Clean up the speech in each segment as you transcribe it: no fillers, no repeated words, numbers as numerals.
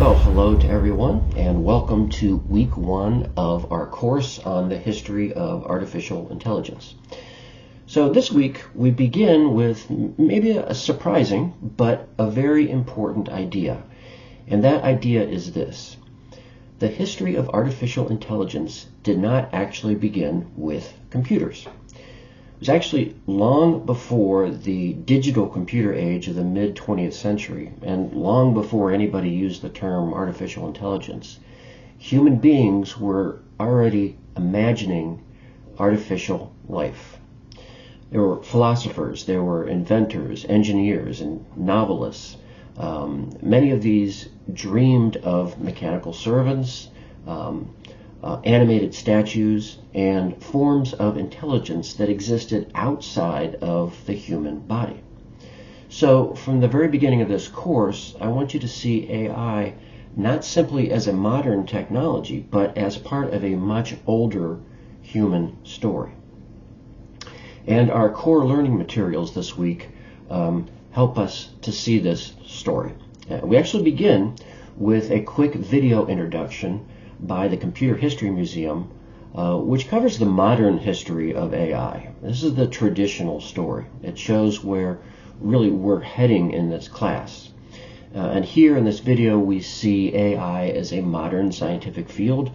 Well, hello to everyone, and welcome to week one of our course on the history of artificial intelligence. So this week we begin with maybe a surprising but a very important idea, and that idea is this. The history of artificial intelligence did not actually begin with computers. It was actually long before the digital computer age of the mid-20th century, and long before anybody used the term artificial intelligence. Human beings were already imagining artificial life. There were philosophers, there were inventors, engineers, and novelists. Many of these dreamed of mechanical servants, animated statues, and forms of intelligence that existed outside of the human body. So from the very beginning of this course, I want you to see AI not simply as a modern technology, but as part of a much older human story. And our core learning materials this week help us to see this story. We actually begin with a quick video introduction by the Computer History Museum, which covers the modern history of AI. This is the traditional story. It shows where really we're heading in this class. And here in this video we see AI as a modern scientific field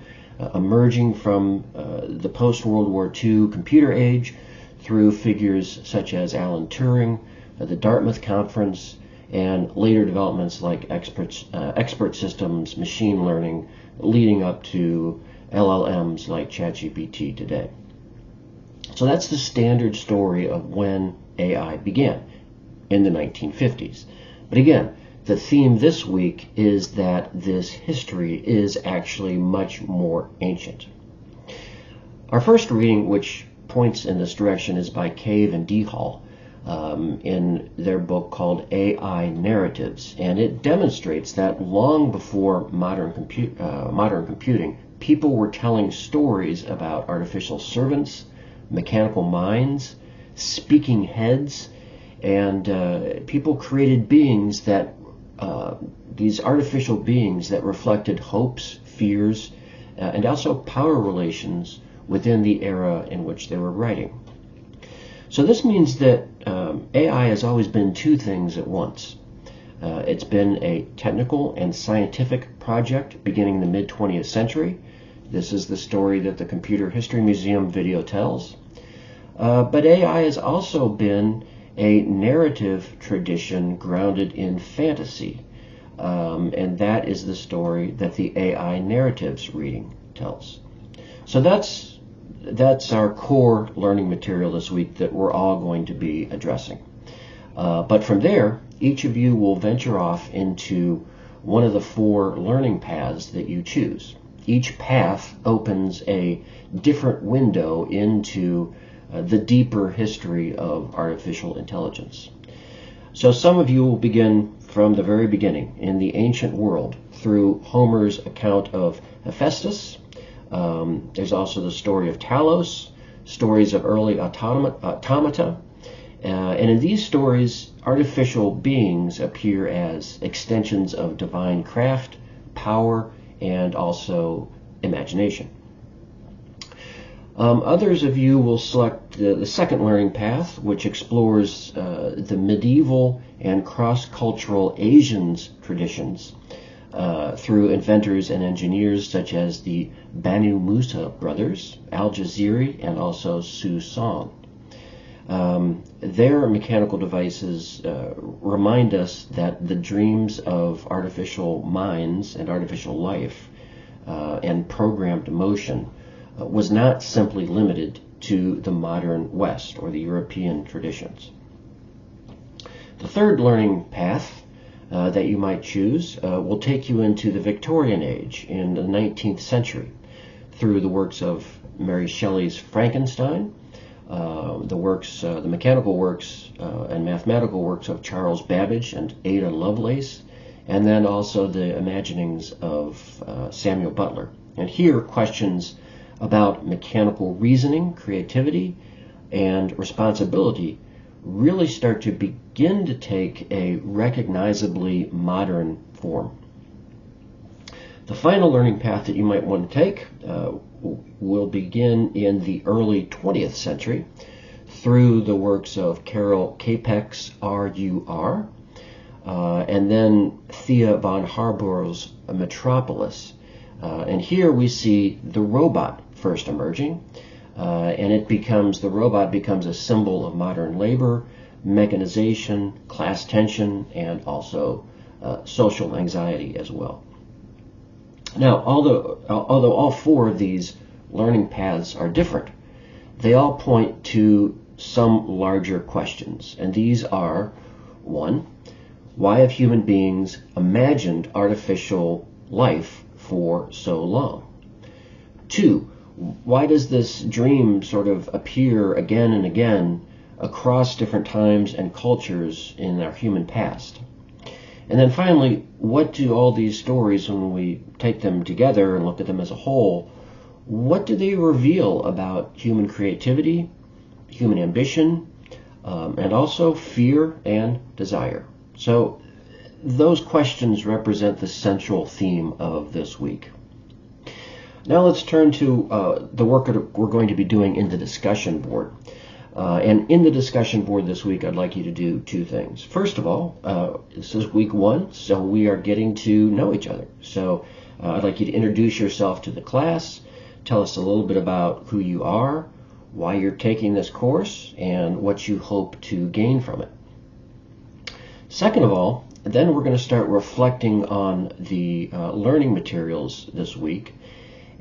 emerging from the post-World War II computer age through figures such as Alan Turing, the Dartmouth Conference, and later developments like expert systems, machine learning, leading up to LLMs like ChatGPT today. So that's the standard story of when AI began in the 1950s. But again, the theme this week is that this history is actually much more ancient. Our first reading, which points in this direction, is by Cave and D. Hall in their book called AI Narratives, and it demonstrates that long before modern computing, people were telling stories about artificial servants, mechanical minds, speaking heads, and people created beings that these artificial beings that reflected hopes, fears, and also power relations within the era in which they were writing. So this means that AI has always been two things at once. It's been a technical and scientific project beginning the mid-20th century. This is the story that the Computer History Museum video tells. But AI has also been a narrative tradition grounded in fantasy. And that is the story that the AI Narratives reading tells. So that's our core learning material this week that we're all going to be addressing. But from there, each of you will venture off into one of the four learning paths that you choose. Each path opens a different window into the deeper history of artificial intelligence. So some of you will begin from the very beginning in the ancient world through Homer's account of Hephaestus. There's also the story of Talos, stories of early automata, and in these stories, artificial beings appear as extensions of divine craft, power, and also imagination. Others of you will select the second learning path, which explores the medieval and cross-cultural Asian traditions through inventors and engineers such as the Banu Musa brothers, Al-Jaziri, and also Su Song. Their mechanical devices remind us that the dreams of artificial minds and artificial life and programmed motion was not simply limited to the modern West or the European traditions. The third learning path that you might choose will take you into the Victorian age in the 19th century through the works of Mary Shelley's Frankenstein, the mechanical works and mathematical works of Charles Babbage and Ada Lovelace, and then also the imaginings of Samuel Butler. And here questions about mechanical reasoning, creativity, and responsibility really start to begin to take a recognizably modern form. The final learning path that you might want to take will begin in the early 20th century through the works of Carol Capex, R.U.R., and then Thea von Harbour's Metropolis. And here we see the robot first emerging, and the robot becomes a symbol of modern labor, mechanization, class tension, and also social anxiety as well. Now, although all four of these learning paths are different, they all point to some larger questions, and these are: 1, why have human beings imagined artificial life for so long? 2, why does this dream sort of appear again and again across different times and cultures in our human past? And then finally, what do all these stories, when we take them together and look at them as a whole, what do they reveal about human creativity, human ambition, and also fear and desire? So those questions represent the central theme of this week. Now let's turn to the work that we're going to be doing in the discussion board. And in the discussion board this week, I'd like you to do two things. First of all, this is week 1, so we are getting to know each other. So I'd like you to introduce yourself to the class, tell us a little bit about who you are, why you're taking this course, and what you hope to gain from it. Second of all, then we're going to start reflecting on the learning materials this week,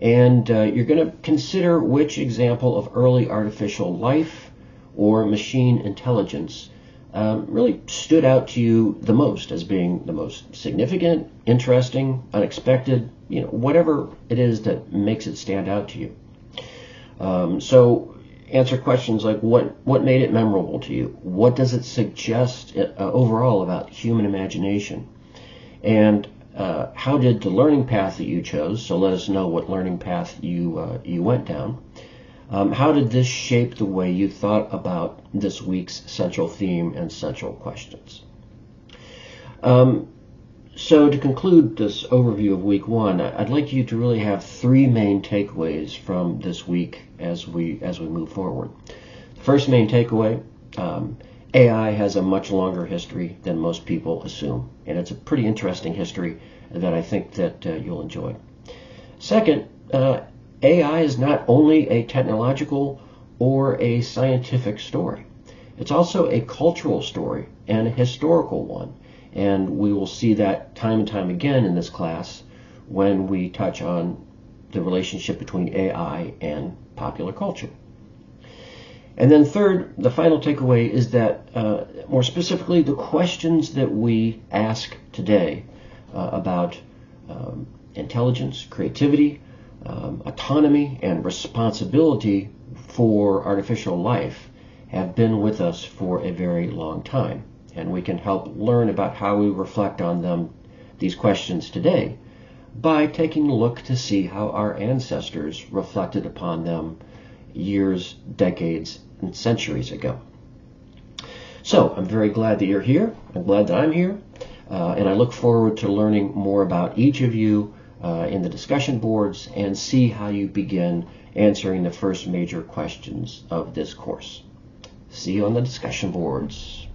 and you're going to consider which example of early artificial life or machine intelligence really stood out to you the most as being the most significant, interesting, unexpected, whatever it is that makes it stand out to you. So answer questions like what made it memorable to you? What does it suggest overall about human imagination? And how did the learning path that you chose, so let us know what learning path you went down, how did this shape the way you thought about this week's central theme and central questions? So to conclude this overview of week 1, I'd like you to really have 3 main takeaways from this week as we move forward. The first main takeaway, AI has a much longer history than most people assume, and it's a pretty interesting history that I think that you'll enjoy. Second, AI is not only a technological or a scientific story. It's also a cultural story and a historical one. And we will see that time and time again in this class when we touch on the relationship between AI and popular culture. And then third, the final takeaway is that, more specifically, the questions that we ask today about intelligence, creativity, autonomy, and responsibility for artificial life have been with us for a very long time. And we can help learn about how we reflect on these questions today by taking a look to see how our ancestors reflected upon them years, decades, and centuries ago. So I'm very glad that you're here. I'm glad that I'm here. And I look forward to learning more about each of you in the discussion boards and see how you begin answering the first major questions of this course. See you on the discussion boards.